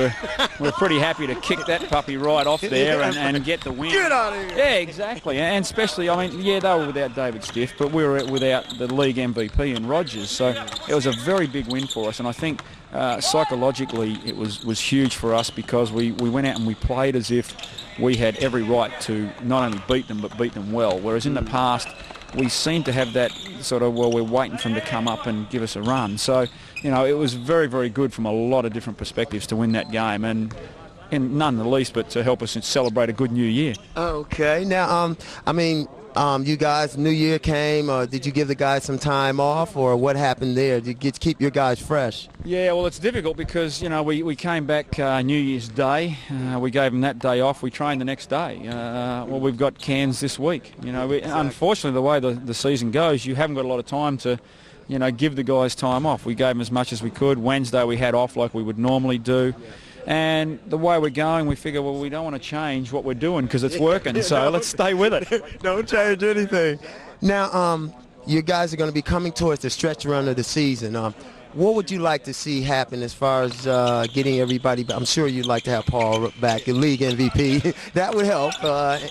V: we're pretty happy to kick that puppy right off there and get the win.
T: Get out of here!
V: Yeah, exactly. And especially, I mean, yeah, they were without David Stiff, but we were without the league MVP in Rogers, so it was a very big win for us. And I think psychologically it was huge for us because we went out and we played as if we had every right to not only beat them, but beat them well. Whereas in the past, we seem to have that sort of, well, we're waiting for them to come up and give us a run. So, you know, it was very, very good from a lot of different perspectives to win that game, and none the least but to help us celebrate a good new year.
T: Okay. Now, I mean, you guys, New Year came, or did you give the guys some time off, or what happened there? Did you keep your guys fresh?
V: Yeah, well, it's difficult because, you know, we came back New Year's Day. We gave them that day off. We trained the next day. Well, we've got Cairns this week. You know, unfortunately, the way the season goes, you haven't got a lot of time to, you know, give the guys time off. We gave them as much as we could. Wednesday we had off like we would normally do. And the way we're going, we figure, well, we don't want to change what we're doing because it's working, so let's stay with it.
T: Don't change anything. Now, you guys are going to be coming towards the stretch run of the season. What would you like to see happen as far as getting everybody back? I'm sure you'd like to have Paul back, the league MVP. That would help.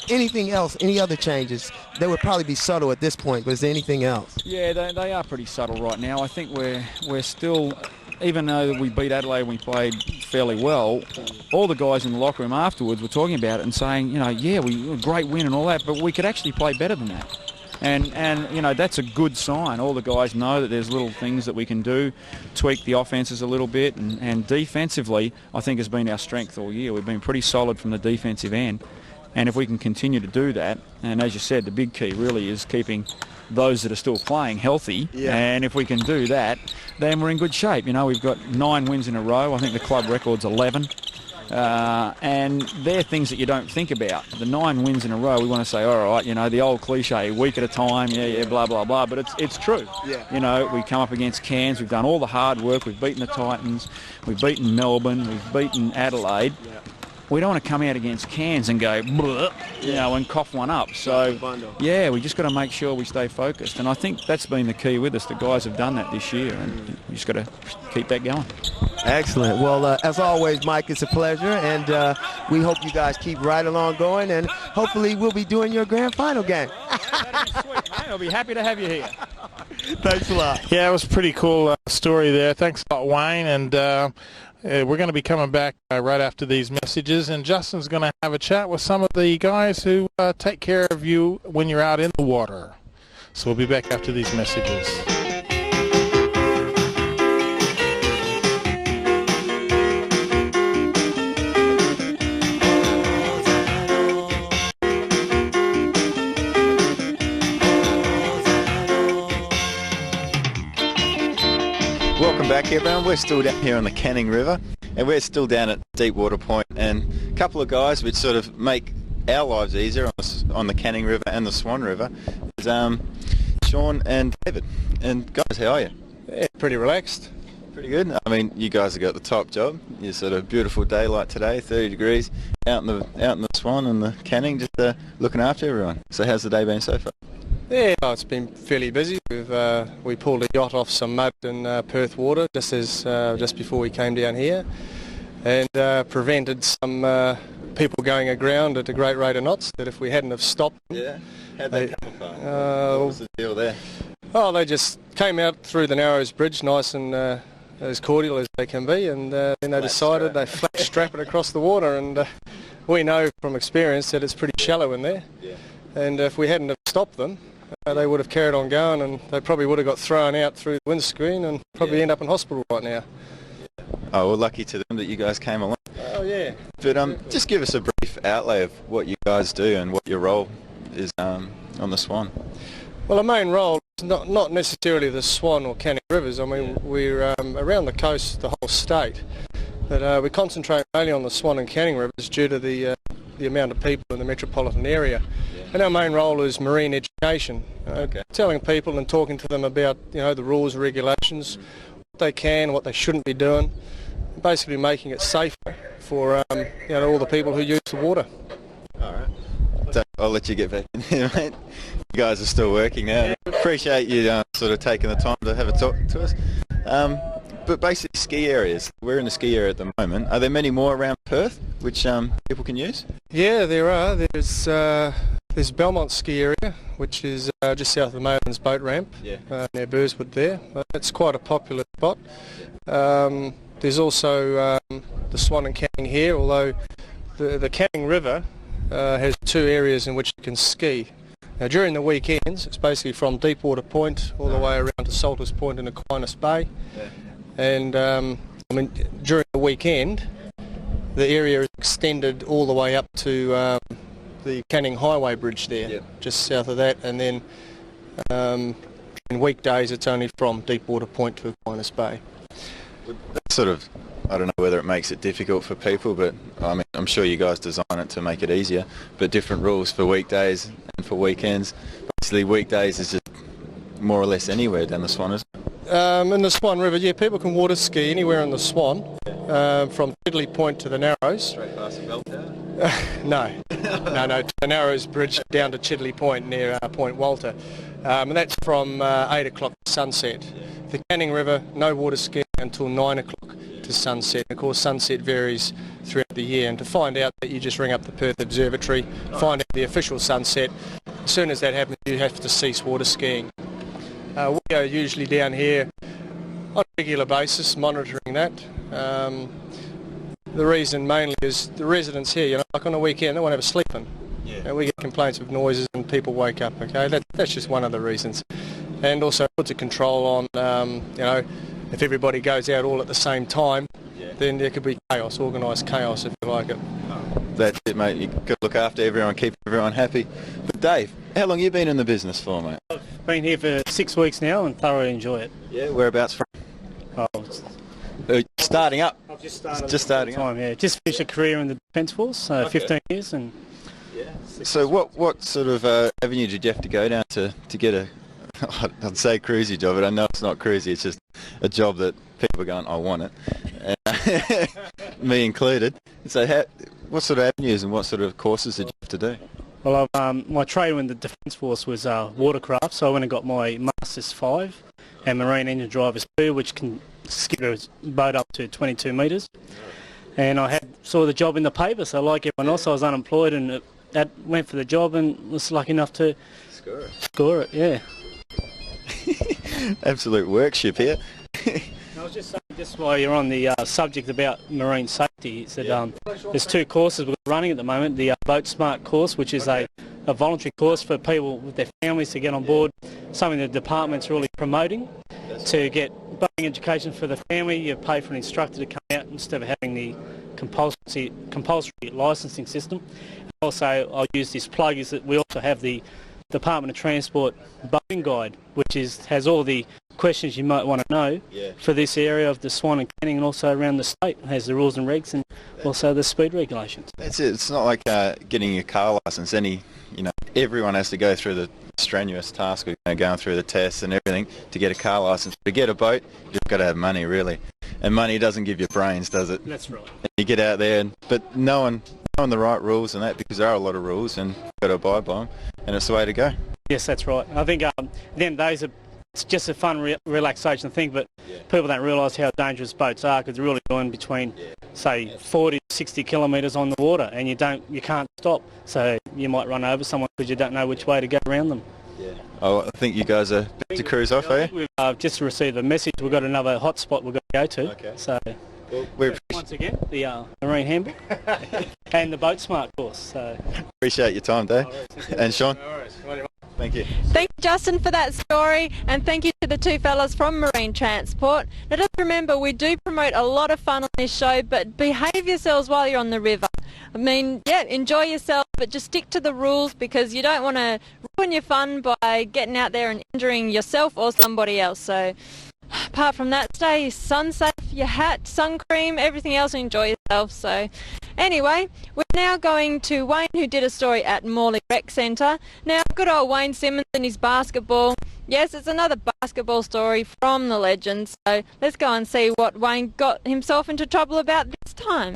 T: Anything else, any other changes? They would probably be subtle at this point, but is there anything else?
V: Yeah, they are pretty subtle right now. I think we're still... Even though we beat Adelaide and we played fairly well, all the guys in the locker room afterwards were talking about it and saying, you know, yeah, we a great win and all that, but we could actually play better than that. And you know, that's a good sign. All the guys know that there's little things that we can do, tweak the offences a little bit, and defensively, I think has been our strength all year. We've been pretty solid from the defensive end. And if we can continue to do that, and as you said, the big key really is keeping those that are still playing healthy, and if we can do that, then we're in good shape. You know, we've got 9 wins in a row. I think the club record's 11. And they're things that you don't think about. The 9 wins in a row, we want to say, all right, you know, the old cliche, a week at a time, yeah, blah, blah, blah, but it's true.
T: Yeah.
V: You know, we come up against Cairns, we've done all the hard work, we've beaten the Titans, we've beaten Melbourne, we've beaten Adelaide. We don't want to come out against Cairns and go, bleh, you know, and cough one up. So, yeah, we just got to make sure we stay focused. And I think that's been the key with us. The guys have done that this year, and we just got to keep that going.
T: Excellent. Well, as always, Mike, it's a pleasure, and we hope you guys keep right along going, and hopefully we'll be doing your grand final game.
V: That'd be sweet, mate. I'll be happy to have you here.
T: Thanks a lot.
A: Yeah, it was a pretty cool story there. Thanks a lot, Wayne, and we're going to be coming back right after these messages, and Justin's going to have a chat with some of the guys who take care of you when you're out in the water. So we'll be back after these messages.
E: back everyone. We're still down here on the Canning River and we're still down at Deepwater Point, and a couple of guys which sort of make our lives easier on the Canning River and the Swan River is Sean and David. And guys, how are you?
C: Yeah, pretty relaxed.
E: Pretty good. I mean, you guys have got the top job. You sort of beautiful day like today, 30 degrees, out in the Swan and the Canning, just looking after everyone. So how's the day been so far?
C: Yeah, it's been fairly busy. We pulled a yacht off some mud in Perth water just before we came down here, and prevented some people going aground at a great rate of knots that if we hadn't have stopped them.
E: Yeah. How'd they come apart? What was the deal there?
C: Oh, they just came out through the Narrows Bridge nice and as cordial as they can be, and then they decided they flat strap it across the water, and we know from experience that it's pretty shallow in there.
E: Yeah.
C: And if we hadn't have stopped them, they would have carried on going, and they probably would have got thrown out through the windscreen and probably end up in hospital right now.
E: Oh, well, lucky to them that you guys came along.
C: Oh, yeah.
E: But just give us a brief outlay of what you guys do and what your role is on the Swan.
C: Well, the main role is not necessarily the Swan or Canning Rivers. I mean, we're around the coast, the whole state, but we concentrate mainly on the Swan and Canning Rivers due to the amount of people in the metropolitan area. Yeah. And our main role is marine education, telling people and talking to them about the rules and regulations, what they can, what they shouldn't be doing, basically making it safer for all the people who use the water.
E: All right. I'll let you get back in here, mate. You guys are still working now. Appreciate you sort of taking the time to have a talk to us. But basically ski areas. We're in the ski area at the moment. Are there many more around Perth which people can use?
C: Yeah, there are. There's Belmont ski area, which is just south of Maylands boat ramp, near Burswood there. It's quite a popular spot. There's also the Swan and Canning here, although the Canning River has two areas in which you can ski. Now during the weekends, it's basically from Deepwater Point all the way around to Salters Point in Aquinas Bay. Yeah. And I mean, during the weekend, the area is extended all the way up to the Canning Highway Bridge there, just south of that, and then in weekdays it's only from Deepwater Point to Aquinas Bay.
E: That's sort of, I don't know whether it makes it difficult for people, but I mean, I'm sure you guys design it to make it easier, but different rules for weekdays and for weekends. Basically weekdays is just more or less anywhere down the Swan, isn't it?
C: In the Swan River, people can water ski anywhere in the Swan, from Chidley Point to the Narrows.
E: Straight past the bell tower?
C: No, the Narrows Bridge down to Chidley Point near Point Walter, and that's from 8 o'clock to sunset. The Canning River, no water skiing until 9 o'clock to sunset. Of course, sunset varies throughout the year, and to find out that, you just ring up the Perth Observatory, find out the official sunset. As soon as that happens, you have to cease water skiing. We are usually down here on a regular basis monitoring that. The reason mainly is the residents here, like on a weekend, they want to have a sleep in. Yeah. We get complaints of noises and people wake up, that's just one of the reasons. And also it puts a control on, if everybody goes out all at the same time, then there could be chaos, organised chaos if you like it.
E: That's it, mate. You've got to look after everyone, keep everyone happy. But Dave, how long have you been in the business for, mate?
G: I've been here for 6 weeks now and thoroughly enjoy it.
E: Yeah, whereabouts from? Starting up.
G: I've just started.
E: Just starting up.
G: Yeah. Just finished a career in the Defence Force, 15 years. And
E: So what sort of avenue did you have to go down to get a, I'd say cruisy job, but I know it's not cruisy, it's just a job that people are going, I want it, me included. So what sort of avenues and what sort of courses did you have to do?
G: Well, my trade in the Defence Force was watercraft, so I went and got my Masters 5 and Marine Engine Drivers 2, which can skip a boat up to 22 metres. And I saw the job in the paper, so like everyone else, I was unemployed and that went for the job and was lucky enough to score it, yeah.
E: Absolute workship here.
G: I was just saying, just while you're on the subject about marine safety, is that there's two courses we're running at the moment. The Boat Smart course, which is a voluntary course for people with their families to get on board, something the department's really promoting to get boating education for the family. You pay for an instructor to come out instead of having the compulsory licensing system. Also, I'll use this plug, is that we also have the Department of Transport boating guide, which has all the questions you might want to know for this area of the Swan and Canning and also around the state. It has the rules and regs and also the speed regulations.
E: That's it. It's not like getting your car licence. Everyone has to go through the strenuous task of going through the tests and everything to get a car licence. To get a boat, you've got to have money, really. And money doesn't give you brains, does it?
G: That's right.
E: And you get out there, but knowing the right rules and that, because there are a lot of rules and you've got to abide by them, and it's the way to go.
G: Yes, that's right. I think then days it's just a fun relaxation thing, but people don't realise how dangerous boats are because they're really going between, say, 40 to 60 kilometres on the water, and you can't stop. So you might run over someone because you don't know which way to go around them.
E: Oh, I think you guys are about to cruise off, are you?
G: We've just receed a message. We've got another hot spot we've got to go to.
E: Okay.
G: So
E: We
G: once again, the Marine Handbook and the Boat Smart course. So
E: appreciate your time, Dave. And Sean? Thank you.
B: Thank you, Justin, for that story, and thank you to the two fellas from Marine Transport. Now just remember, we do promote a lot of fun on this show, but behave yourselves while you're on the river. I mean, enjoy yourself, but just stick to the rules because you don't want to ruin your fun by getting out there and injuring yourself or somebody else. So apart from that, stay sun safe, your hat, sun cream, everything else, and enjoy yourself. So anyway, we're now going to Wayne, who did a story at Morley Rec Centre. Now, good old Wayne Simmons and his basketball. Yes, it's another basketball story from the legend. So let's go and see what Wayne got himself into trouble about this time.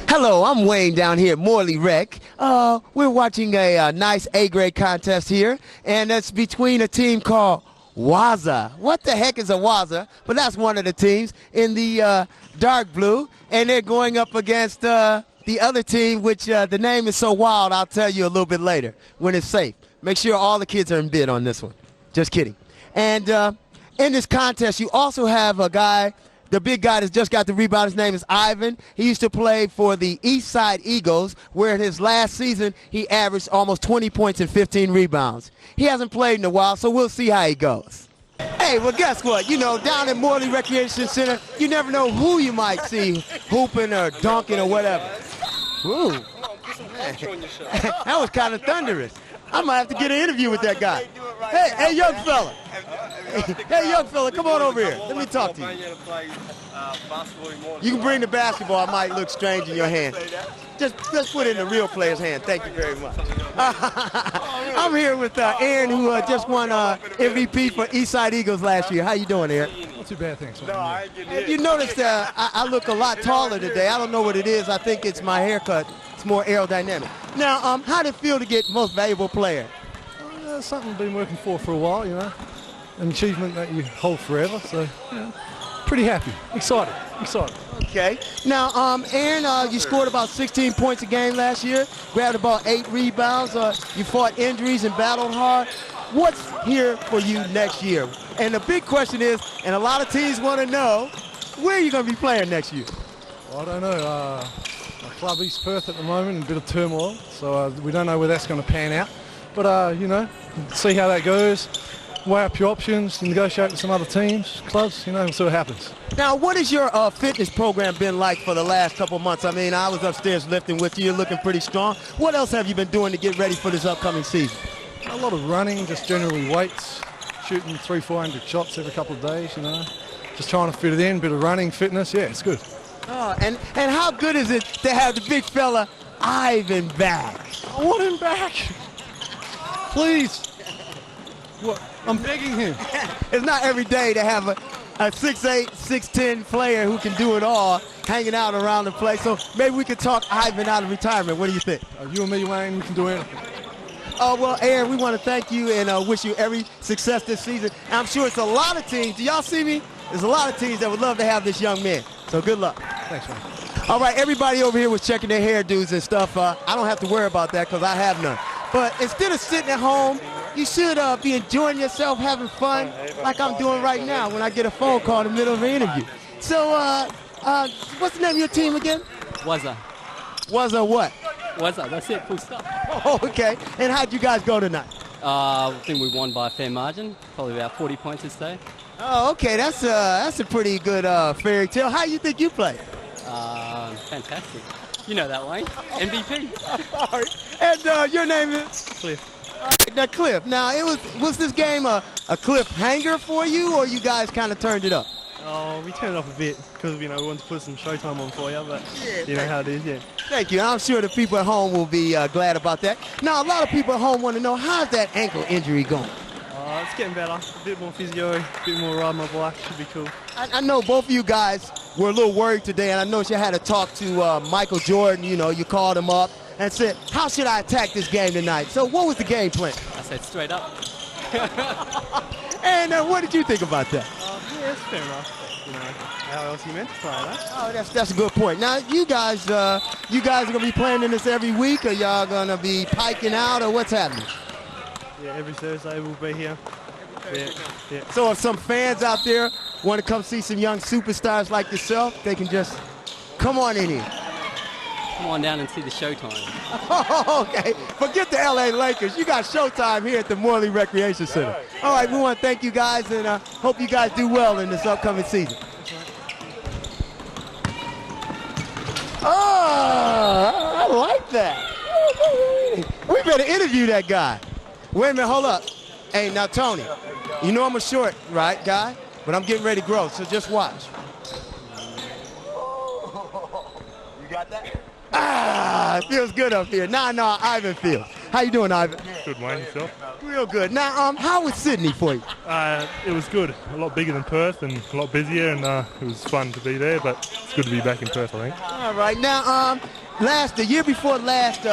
T: Hello, I'm Wayne down here at Morley Rec. We're watching a nice A-grade contest here, and it's between a team called Waza. What the heck is a Waza? But that's one of the teams in the dark blue, and they're going up against the other team, which the name is so wild, I'll tell you a little bit later when it's safe. Make sure all the kids are in bid on this one. Just kidding. And in this contest, you also have a guy, the big guy that's just got the rebound. His name is Ivan. He used to play for the East Side Eagles, where in his last season, he averaged almost 20 points and 15 rebounds. He hasn't played in a while, so we'll see how he goes. Hey, well, guess what? Down at Morley Recreation Center, you never know who you might see hooping or dunking or whatever. Ooh. That was kind of thunderous. I might have to get an interview with that guy. Hey, young fella. Hey, young fella, come on over here. Let me talk to you. You can bring the basketball. I might look strange in your hand. Just put it in the real player's hand. Thank you very much. I'm here with Aaron, who just won MVP for East Side Eagles last year. How you doing, Aaron?
H: Not too bad, thanks.
T: Have you noticed I look a lot taller today? I don't know what it is. I think it's my haircut. It's more aerodynamic. Now, how did it feel to get most valuable player?
H: Something I've been working for a while, an achievement that you hold forever. So, pretty happy, excited.
T: Okay. Now, Aaron, you scored about 16 points a game last year, grabbed about 8 rebounds. You fought injuries and battled hard. What's here for you next year? And the big question is, and a lot of teams want to know, where are you going to be playing next year?
H: Well, I don't know. My club East Perth at the moment in a bit of turmoil, so we don't know where that's going to pan out. But, see how that goes, weigh up your options, negotiate with some other teams, clubs, and see what happens.
T: Now, what has your fitness program been like for the last couple of months? I mean, I was upstairs lifting with you. You're looking pretty strong. What else have you been doing to get ready for this upcoming season?
H: A lot of running, just generally weights, shooting 300-400 shots every couple of days, Just trying to fit it in, a bit of running, fitness, yeah, it's good.
T: Oh, and how good is it to have the big fella Ivan back?
H: I want him back. Please. What? I'm begging him.
T: It's not every day to have a 6'8", 6'10" player who can do it all hanging out around the place. So maybe we could talk Ivan out of retirement. What do you think?
H: You and me, Wayne, we can do anything.
T: Oh, well, Aaron, we want to thank you and wish you every success this season. And I'm sure it's a lot of teams. Do y'all see me? There's a lot of teams that would love to have this young man. So good luck.
H: Thanks, man.
T: All right, everybody over here was checking their hairdos and stuff. I don't have to worry about that because I have none. But instead of sitting at home, you should be enjoying yourself, having fun, like I'm doing right now when I get a phone call in the middle of an interview. So, what's the name of your team again?
I: Waza.
T: Waza what?
I: Waza, that's it, full stop.
T: Oh, okay. And how'd you guys go tonight?
I: I think we won by a fair margin, probably about 40 points this day.
T: Oh, okay. That's a pretty good fairy tale. How do you think you played?
I: Fantastic. You know that, Wayne. MVP.
T: All right. And your name is?
I: Cliff.
T: Now, Cliff, now was this game a cliffhanger for you, or you guys kind of turned it up?
F: Oh, we turned it up a bit because, we wanted to put some showtime on for you, but you know how it is, yeah.
T: Thank you. I'm sure the people at home will be glad about that. Now, a lot of people at home want to know, how's that ankle injury going?
F: It's getting better. A bit more physio, a bit more riding my bike. Should be cool.
T: I know both of you guys were a little worried today, and I know you had to talk to Michael Jordan. You called him up and said, how should I attack this game tonight? So what was the game plan?
I: I said straight up.
T: And what did you think about that?
F: Yeah, it's fair enough. How else you meant to play that?
T: Oh, that's a good point. Now, you guys are going to be playing in this every week, or y'all going to be piking out, or what's happening?
F: Yeah, every Thursday we'll be here. Yeah.
T: So if some fans out there want to come see some young superstars like yourself, they can just come on in here.
I: Come on down and see the showtime.
T: Okay, forget the LA Lakers. You got showtime here at the Morley Recreation Center. All right, we want to thank you guys, and hope you guys do well in this upcoming season. Oh, I like that. We better interview that guy. Wait a minute, hold up. Hey, now, Tony, you know I'm a short, right, guy? But I'm getting ready to grow, so just watch. You got that? It feels good up here. Nah, Ivan feels. How you doing, Ivan?
J: Good, Wayne, yourself?
T: Real good. Now, how was Sydney for you?
J: It was good. A lot bigger than Perth and a lot busier, and it was fun to be there, but it's good to be back in Perth, I think.
T: All right. Now, the year before last,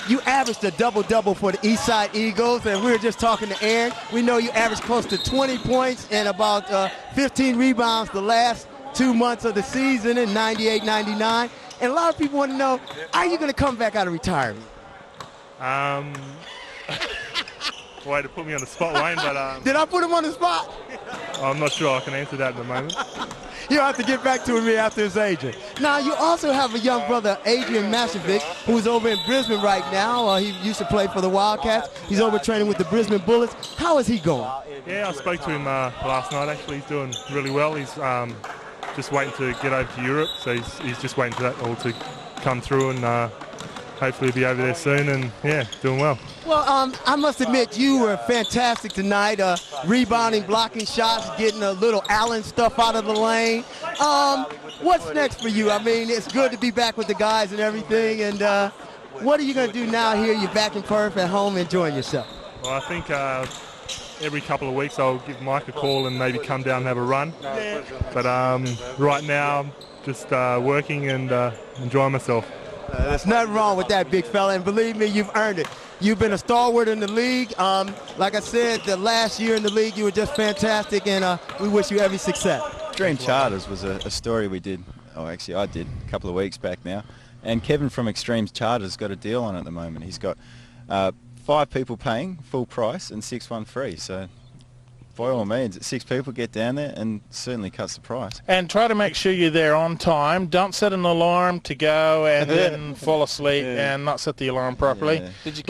T: you averaged a double-double for the Eastside Eagles, and we were just talking to Aaron. We know you averaged close to 20 points and about 15 rebounds the last 2 months of the season in 98, 99. And a lot of people want to know, are you going to come back out of retirement?
J: Way to put me on the spot, Wayne, but...
T: Did I put him on the spot?
J: I'm not sure I can answer that at the moment.
T: You'll have to get back to me after his agent. Now, you also have a young brother, Adrian Mashevic, who's over in Brisbane right now. He used to play for the Wildcats. He's over training with the Brisbane Bullets. How is he going?
J: Yeah, I spoke to him last night, actually. He's doing really well. He's just waiting to get over to Europe, so he's just waiting for that all to come through, and hopefully he'll be over there soon, and yeah, doing well.
T: Well, I must admit, you were fantastic tonight, rebounding, blocking shots, getting a little Allen stuff out of the lane. What's next for you? I mean, it's good to be back with the guys and everything, and what are you going to do now here? You're back in Perth at home enjoying yourself.
J: Well, I think every couple of weeks I'll give Mike a call and maybe come down and have a run. But right now, I'm just working and enjoying myself.
T: There's nothing wrong with that, big fella, and believe me, you've earned it. You've been a stalwart in the league. Like I said, the last year in the league, you were just fantastic, and we wish you every success.
E: Extreme Charters was a story we did, actually I did, a couple of weeks back now. And Kevin from Extreme Charters got a deal on at the moment. He's got 5 people paying full price and 6 free. So by all means, 6 people get down there and certainly cuts the price.
A: And try to make sure you're there on time. Don't set an alarm to go and then fall asleep and not set the alarm properly.
E: Yeah. Did you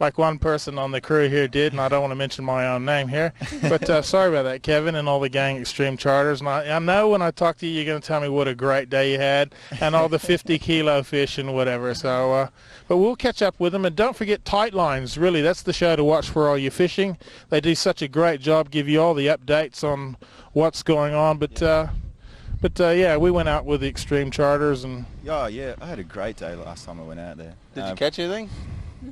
A: like one person on the crew here did, and I don't want to mention my own name here, but sorry about that, Kevin, and all the gang Extreme Charters. And I know when I talk to you, you're going to tell me what a great day you had and all the 50-kilo fish and whatever. So, but we'll catch up with them. And don't forget Tight Lines. Really, that's the show to watch for all your fishing. They do such a great job, give you all the updates on what's going on. But yeah, we went out with the Extreme Charters. And
E: oh, yeah, I had a great day last time I went out there.
L: Did you catch anything?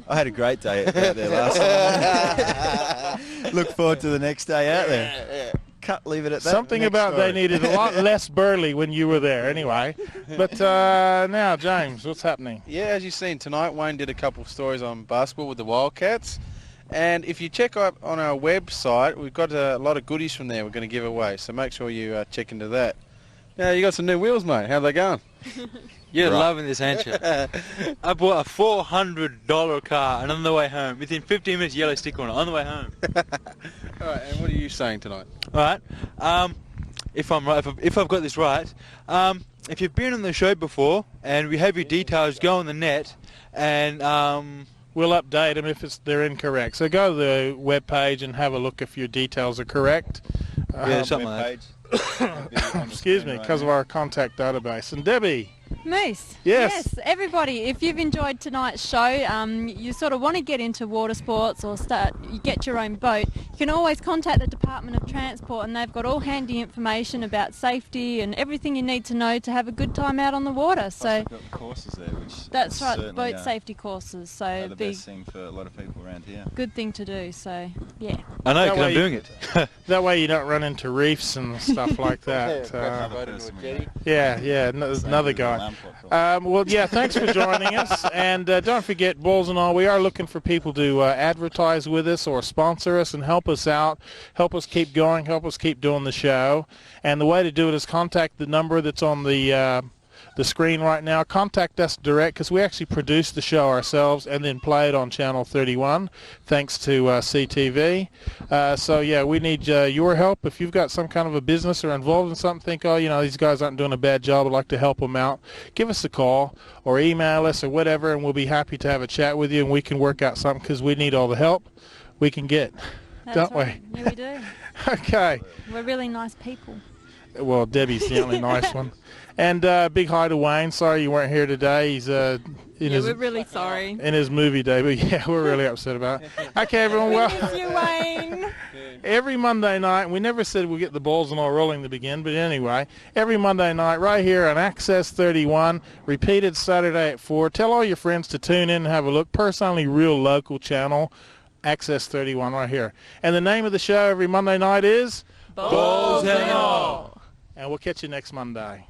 E: I had a great day out there last time. Look forward to the next day out there. Leave it at that.
A: Something about they needed a lot less burley when you were there anyway. But now, James, what's happening?
L: Yeah, as you've seen tonight, Wayne did a couple of stories on basketball with the Wildcats. And if you check up on our website, we've got a lot of goodies from there we're going to give away. So make sure you check into that. Now, you got some new wheels, mate. How are they going?
M: You're loving this, ain't you? I bought a $400 car, and on the way home, within 15 minutes, yellow sticker on it, on the way home.
L: All right, and what are you saying tonight?
M: All right, if I'm right, if I've got this right, if you've been on the show before, and we have your details, go on the net, and
A: we'll update them if they're incorrect. So go to the web page and have a look if your details are correct.
M: Yeah, something like that.
A: excuse me, because of our contact database. And Debbie.
B: Moose.
A: Yes.
B: Everybody, if you've enjoyed tonight's show, you sort of want to get into water sports or you get your own boat, you can always contact the Department of Transport, and they've got all handy information about safety and everything you need to know to have a good time out on the water. So
E: got the courses there, which
B: that's right, boat safety courses. So
E: the best thing for a lot of people around here.
B: Good thing to do. So yeah.
M: I know, because I'm doing it.
A: That way you don't run into reefs and stuff like that. Another guy. Well, yeah, thanks for joining us. And don't forget, Balls and All, we are looking for people to advertise with us or sponsor us and help us out, help us keep going, help us keep doing the show. And the way to do it is contact the number that's on the screen right now. Contact us direct, because we actually produce the show ourselves and then play it on Channel 31 thanks to CTV. So yeah, we need your help. If you've got some kind of a business or involved in something, think, oh, these guys aren't doing a bad job, I'd like to help them out, give us a call or email us or whatever, and we'll be happy to have a chat with you, and we can work out something, because we need all the help we can get.
B: That's
A: don't
B: right.
A: we?
B: Yeah, we do.
A: Okay.
B: We're really nice people.
A: Well, Debbie's the only nice one. And big hi to Wayne. Sorry you weren't here today. He's we're
B: really sorry.
A: In his movie debut. Yeah, we're really upset about it. Okay, everyone. Well,
B: miss you, Wayne.
A: Every Monday night, we never said we'll get the Balls and All rolling to begin, but anyway, every Monday night right here on Access 31, repeated Saturday at 4. Tell all your friends to tune in and have a look. Personally, real local channel, Access 31 right here. And the name of the show every Monday night is
B: Balls and All.
A: And we'll catch you next Monday.